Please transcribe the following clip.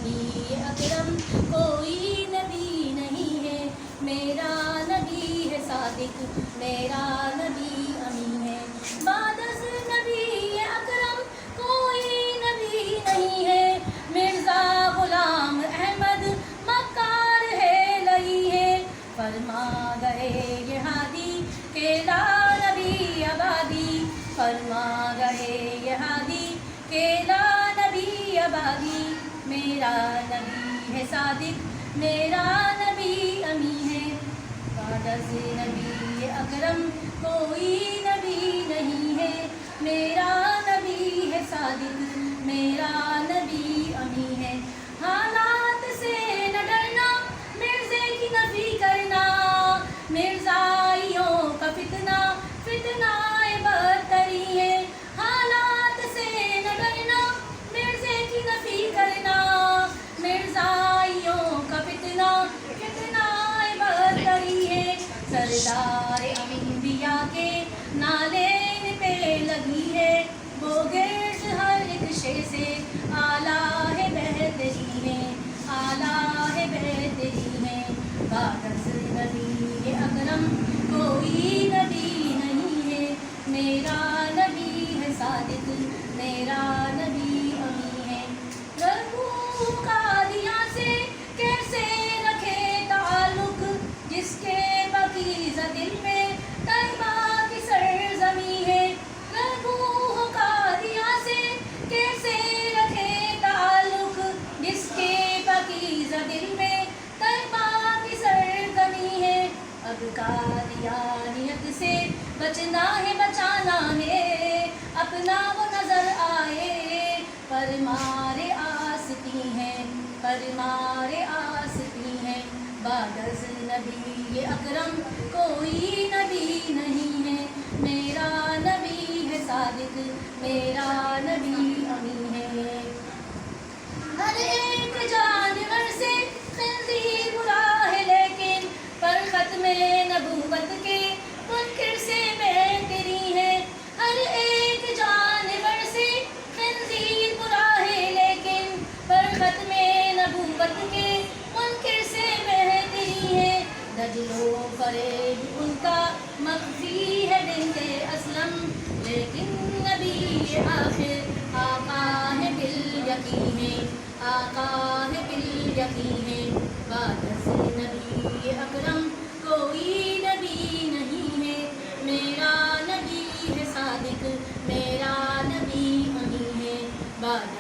نبی اکرم کوئی نبی نہیں ہے، میرا نبی ہے صادق، میرا نبی امین ہے۔ بعد از نبی اکرم کوئی نبی نہیں ہے، مرزا غلام احمد مکار ہے لئی ہے۔ فرما گئے یہ ہادی کہ لا نبی آبادی، فرما گئے یہ ہادی کہ لا نبی آبادی، میرا نبی ہے صادق، میرا نبی امین ہے۔ بعد از نبی اکرم کوئی نبی نہیں ہے، میرا نبی ہے صادق، میرا نبی امین ہے۔ حالات سے نہ ڈرنا، مرزے کی نفی کرنا، مرزائیوں کا فتنہ فتنہ بدتری ہے۔ حالات سے نہ ڈرنا، مرزے کی نفی کرنا، مرزائیوں کا فتنہ فتنہ بدتری ہے۔ سردار انبیاء کے نالین پہ لگی ہے، وہ گرد ہر ایک شے سے اعلیٰ ہے بہتری ہے، اعلیٰ ہے بہتری ہے۔ بعد از نبی اکرم کوئی نبی نہیں ہے، میرا نبی ہے صادق، میرا نبی امین ہے۔ ربو قادیاں سے کیسے رکھے تعلق، جس کے پاکیزہ دل میں طیبہ کی سرزمین ہے۔ ربو قادیاں سے کیسے رکھے تعلق، جس کے پاکیزہ دل میں طیبہ کی سرزمین ہے۔ اب قادیانیت سے بچنا ہے بچانا ہے، اپنا وہ نظر آئے پر مارے آستی ہیں، پر مارے آستی ہیں۔ بعد از نبی اکرم کوئی نبی نہیں ہے، میرا نبی ہے صادق، میرا نبی امین ہے۔ ہر ایک جانور سے خنزیر برا ہے لیکن پر ختم نبوت کے منکر سے بہتری ہے۔ ہر ایک جانور سے خنزیر برا ہے لیکن پر ختم نبوت کے منکر سے بہتری ہے۔ دجل و فریب ان کا مخفی ہے بنت اسلم، لیکن نبی آخر آقا ہے بالیقین ہے، آقا ہے بالیقین ہے۔ بعد از نبی اکرم کوئی نبی نہیں ہے، میرا نبی ہے صادق، میرا نبی امین ہے۔ بعد